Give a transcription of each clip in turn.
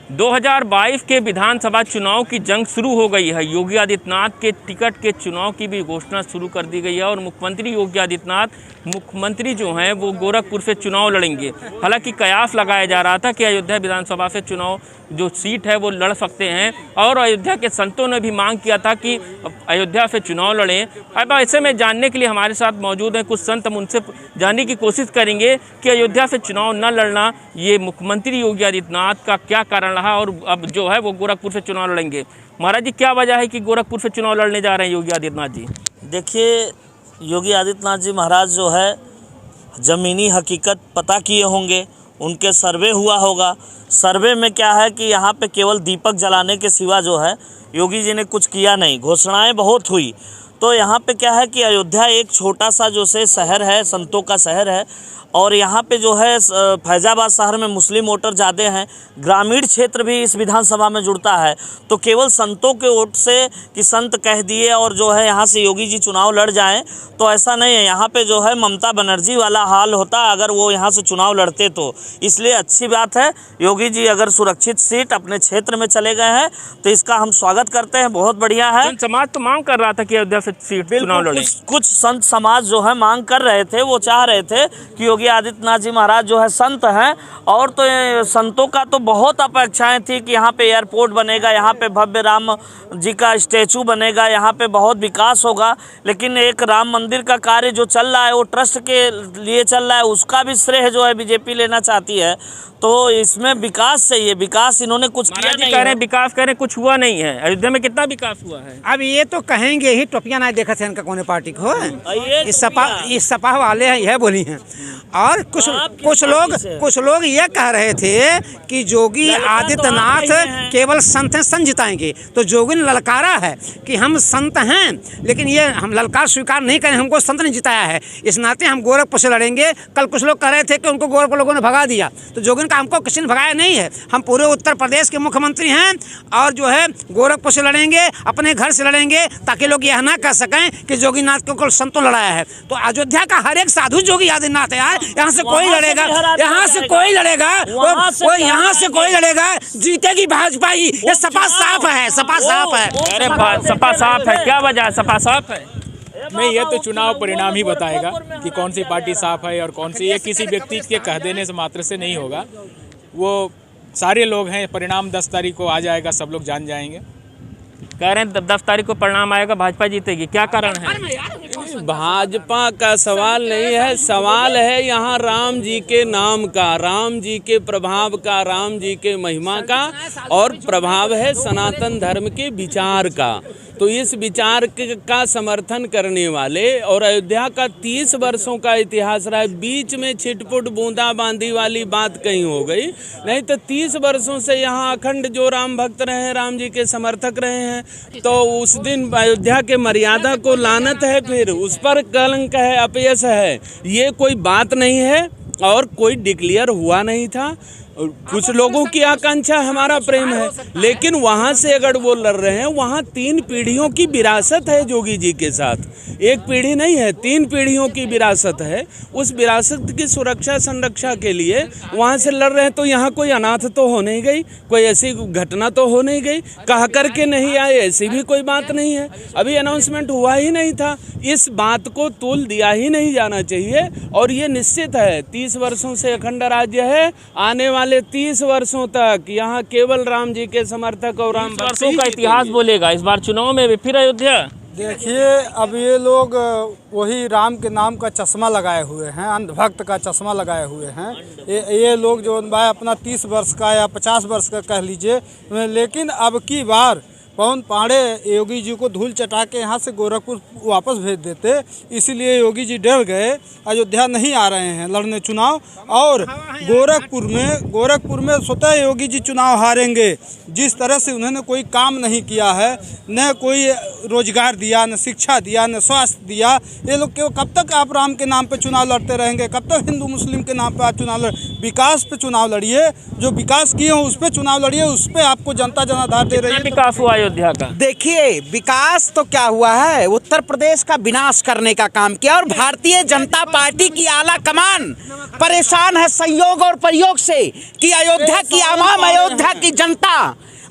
2022 के विधानसभा चुनाव की जंग शुरू हो गई है। योगी आदित्यनाथ के टिकट के चुनाव की भी घोषणा शुरू कर दी गई है और मुख्यमंत्री योगी आदित्यनाथ जो हैं वो गोरखपुर से चुनाव लड़ेंगे। हालांकि कयास लगाया जा रहा था कि अयोध्या विधानसभा से चुनाव जो सीट है वो लड़ सकते हैं और अयोध्या के संतों ने भी मांग किया था कि अयोध्या से चुनाव लड़ें। अब ऐसे में जानने के लिए हमारे साथ मौजूद हैं कुछ संत, हम उनसे जानने की कोशिश करेंगे कि अयोध्या से चुनाव न लड़ना ये मुख्यमंत्री योगी आदित्यनाथ का क्या कारण रहा और अब जो है वो गोरखपुर से चुनाव लड़ेंगे। महाराज जी, क्या वजह है कि गोरखपुर से चुनाव लड़ने जा रहे हैं योगी आदित्यनाथ जी? देखिए, योगी आदित्यनाथ जी महाराज जो है ज़मीनी हकीकत पता किए होंगे, उनके सर्वे हुआ होगा। सर्वे में क्या है कि यहाँ पे केवल दीपक जलाने के सिवा जो है योगी जी ने कुछ किया नहीं। घोषणाएं बहुत हुई। तो यहाँ पे क्या है कि अयोध्या एक छोटा सा जो से शहर है, संतों का शहर है और यहाँ पे जो है फैज़ाबाद शहर में मुस्लिम वोटर ज़्यादा हैं। ग्रामीण क्षेत्र भी इस विधानसभा में जुड़ता है। तो केवल संतों के वोट से कि संत कह दिए और जो है यहाँ से योगी जी चुनाव लड़ जाएं, तो ऐसा नहीं है। यहाँ पे जो है ममता बनर्जी वाला हाल होता अगर वो यहाँ से चुनाव लड़ते तो। इसलिए अच्छी बात है, योगी जी अगर सुरक्षित सीट अपने क्षेत्र में चले गए हैं तो इसका हम स्वागत करते हैं। बहुत बढ़िया है। समाज तो मांग कर रहा था कि अयोध्या से सीट चुनाव लड़े। कुछ संत समाज जो है मांग कर रहे थे, वो चाह रहे थे कि योगी आदित्यनाथ जी महाराज जो है संत हैं और तो संतों का तो बहुत अपेक्षाएं थी कि यहाँ पे एयरपोर्ट बनेगा, यहाँ पे भव्य राम जी का स्टैचू बनेगा, यहाँ पे बहुत विकास होगा। लेकिन एक राम मंदिर का कार्य जो चल रहा है वो ट्रस्ट के लिए चल रहा है, उसका भी श्रेय जो है बीजेपी लेना चाहती है। तो इसमें विकास चाहिए, विकास इन्होंने कुछ किया नहीं। कह रहे हैं विकास कह रहे हैं, कुछ हुआ नहीं है। अयोध्या में कितना विकास हुआ है? अब ये तो कहेंगे ही, टोपियां ना देखा थे इनका कौन पार्टी को। इस सपा वाले हैं, यह बोली हैं। और कुछ लोग ये कह रहे थे कि योगी आदित्यनाथ केवल संत हैं, संत जिताएंगे। तो योगी ने ललकारा है कि हम संत हैं, लेकिन ये हम ललकार स्वीकार नहीं करें, हमको संत ने जिताया है, इस नाते हम गोरखपुर से लड़ेंगे। कल कुछ लोग कह रहे थे कि उनको गोरखपुर लोगों ने भगा दिया, तो योगी का हमको किसी ने भगाया नहीं है। हम पूरे उत्तर प्रदेश के मुख्यमंत्री हैं और जो है गोरखपुर से लड़ेंगे, अपने घर से लड़ेंगे, ताकि लोग यह ना कह सकें कि योगीनाथ को कल संतों लड़ाया है। तो अयोध्या का हर एक साधु योगी आदित्यनाथ है यार। यहाँ से कोई लड़ेगा, यहाँ से कोई लड़ेगा, यहाँ से कोई लड़ेगा, जीतेगी भाजपा ही। ये सपा साफ है, सपा साफ है। अरे सपा साफ है, क्या वजह है सपा साफ है? नहीं, ये तो चुनाव परिणाम ही बताएगा कि कौन सी पार्टी साफ है और कौन सी। ये किसी व्यक्ति के कह देने से मात्र से नहीं होगा। वो सारे लोग हैं, परिणाम 10 तारीख को आ जाएगा, सब लोग जान जाएंगे। कह रहे हैं 10 तारीख को परिणाम आएगा, भाजपा जीतेगी, क्या कारण है? भाजपा का सवाल नहीं है, सवाल है यहाँ राम जी के नाम का, राम जी के प्रभाव का, राम जी के महिमा का, और प्रभाव है सनातन धर्म के विचार का। तो इस विचार का समर्थन करने वाले, और अयोध्या का 30 वर्षों का इतिहास रहा है, बीच में छिटपुट बूंदाबांदी वाली बात कहीं हो गई, नहीं तो 30 वर्षों से यहाँ अखंड जो राम भक्त रहे हैं, राम जी के समर्थक रहे हैं। तो उस दिन अयोध्या के मर्यादा को लानत है, फिर उस पर कलंक है, अपयश है। ये कोई बात नहीं है और कोई डिक्लेयर हुआ नहीं था। कुछ लोगों की आकांक्षा हमारा प्रेम है, लेकिन वहाँ से अगर वो लड़ रहे हैं, वहाँ 3 पीढ़ियों की विरासत है योगी जी के साथ। एक पीढ़ी नहीं है, 3 पीढ़ियों की विरासत है। उस विरासत की सुरक्षा संरक्षा के लिए वहाँ से लड़ रहे हैं। तो यहाँ कोई अनाथ तो हो नहीं गई, कोई ऐसी घटना तो हो नहीं गई, कह करके नहीं आए, ऐसी भी कोई बात नहीं है। अभी अनाउंसमेंट हुआ ही नहीं था। इस बात को तूल दिया ही नहीं जाना चाहिए। और ये निश्चित है, 30 वर्षों से अखंड राज्य है, आने वाले 30 वर्षों तक यहाँ केवल राम जी के समर्थक और राम वर्षों का इतिहास बोलेगा। इस बार चुनाव में भी फिर अयोध्या। देखिए, अब ये लोग वही राम के नाम का चश्मा लगाए हुए हैं, अंधभक्त का चश्मा लगाए हुए हैं। ये लोग जो अपना 30 वर्ष का या 50 वर्ष का कह लीजिए, लेकिन अब की बार पवन पांडे योगी जी को धूल चटा के यहाँ से गोरखपुर वापस भेज देते, इसीलिए योगी जी डर गए, अयोध्या नहीं आ रहे हैं लड़ने चुनाव। और गोरखपुर में स्वतः योगी जी चुनाव हारेंगे। जिस तरह से उन्होंने कोई काम नहीं किया है, न कोई रोजगार दिया, न शिक्षा दिया, न स्वास्थ्य दिया। ये लोग कब तक आप राम के नाम पे चुनाव लड़ते रहेंगे? कब तक हिंदू मुस्लिम के नाम पे आप चुनाव विकास पे चुनाव लड़िए, जो विकास किए हो उस पे चुनाव लड़िए, उस पे आपको जनता जनाधार दे रही है। विकास हुआ अयोध्या का? देखिए, विकास तो क्या हुआ है, उत्तर प्रदेश का विनाश करने का काम किया और भारतीय जनता पार्टी की आला कमान परेशान है संयोग और प्रयोग से कि अयोध्या की आवाम,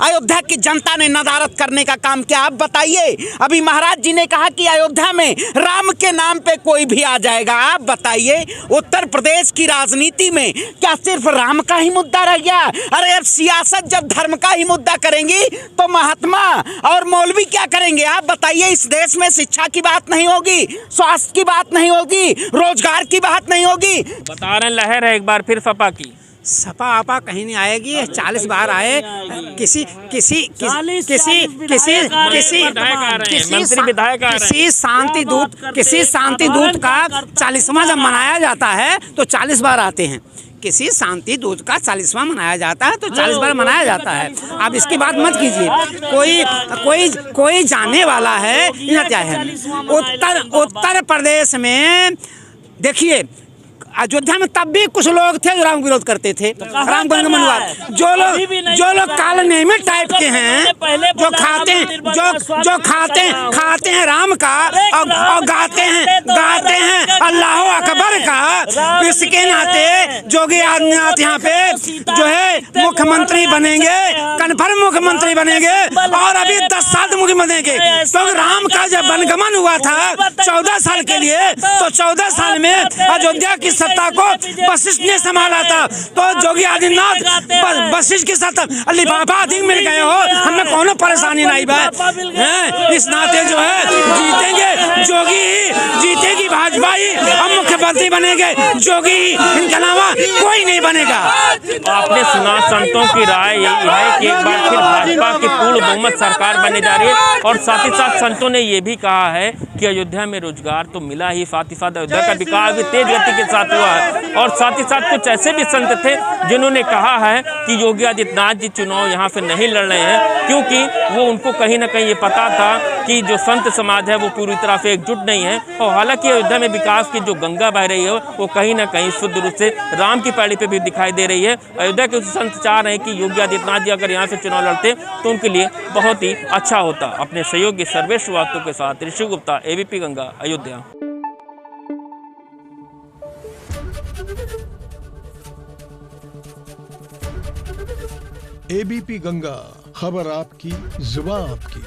अयोध्या की जनता ने नदारत करने का काम किया। आप बताइए, अभी महाराज जी ने कहा कि अयोध्या में राम के नाम पे कोई भी आ जाएगा। आप बताइए, उत्तर प्रदेश की राजनीति में क्या सिर्फ राम का ही मुद्दा रह गया? अरे अब सियासत जब धर्म का ही मुद्दा करेंगी तो महात्मा और मौलवी क्या करेंगे? आप बताइए, इस देश में शिक्षा की बात नहीं होगी, स्वास्थ्य की बात नहीं होगी, रोजगार की बात नहीं होगी। बता रहे लहर है एक बार फिर सपा की। सपा आपा कहीं नहीं आएगी। 40 बार आए, किसी शांति दूत का 40वां जब मनाया जाता है तो 40 बार आते हैं। किसी शांति दूत का 40वां मनाया जाता है तो 40 बार मनाया जाता है। आप इसकी बात मत कीजिए। कोई जाने वाला है यहाँ क्या है। उत्तर प्रदेश में देखिए, अयोध्या में तब भी कुछ लोग थे जो राम विरोध करते थे, राम बनगमन। जो लोग काल नियमित टाइप के हैं, जो खाते हैं राम का और गाते हैं अल्लाह अकबर का, इसके नाते योगी आदित्यनाथ यहाँ पे जो है मुख्यमंत्री बनेंगे, कन्फर्म मुख्यमंत्री बनेंगे और अभी 10 साल तक मुख्यमंत्री बनेंगे। तो राम का जब वनगमन हुआ था 14 साल के लिए, तो 14 साल में अयोध्या की सत्ता को वशिष्ठ ने संभाला था। तो योगी आदित्यनाथ वशिष्ठ के साथ लिफाफा अधिक मिल गए हो, हमें कोनो परेशानी नहीं है। इस नाते जो है जीतेंगे योगी ही, जीतेगी भाजपा ही, हम मुख्यमंत्री बनेंगे योगी ही, इनके अलावा कोई नहीं बनेगा। आपने सुना, संतों की राय यही है कि एक बार फिर भाजपा की पूर्ण बहुमत सरकार बनने जा रही है। और साथ ही साथ संतों ने ये भी कहा है कि अयोध्या में रोजगार तो मिला ही, साथ ही साथ अयोध्या का विकास भी तेज गति के साथ हुआ है। और साथ ही साथ कुछ ऐसे भी संत थे जिन्होंने कहा है कि योगी आदित्यनाथ जी चुनाव यहाँ से नहीं लड़ रहे हैं, क्योंकि वो उनको कहीं ना कहीं ये पता था कि जो संत समाज है वो पूरी तरह से एकजुट नहीं है। और हालांकि अयोध्या में विकास की जो गंगा बह रही है वो कहीं ना कहीं शुद्ध रूप से राम की पैड़ी पे भी दिखाई दे रही है। अयोध्या के संत चाह रहे हैं कि योगी आदित्यनाथ जी अगर यहाँ से चुनाव लड़ते तो उनके लिए बहुत ही अच्छा होता। अपने सहयोगी सर्वेश श्रीवास्तव के साथ ऋषि गुप्ता, ABP गंगा, अयोध्या। ABP गंगा, खबर आपकी, जुबान आपकी।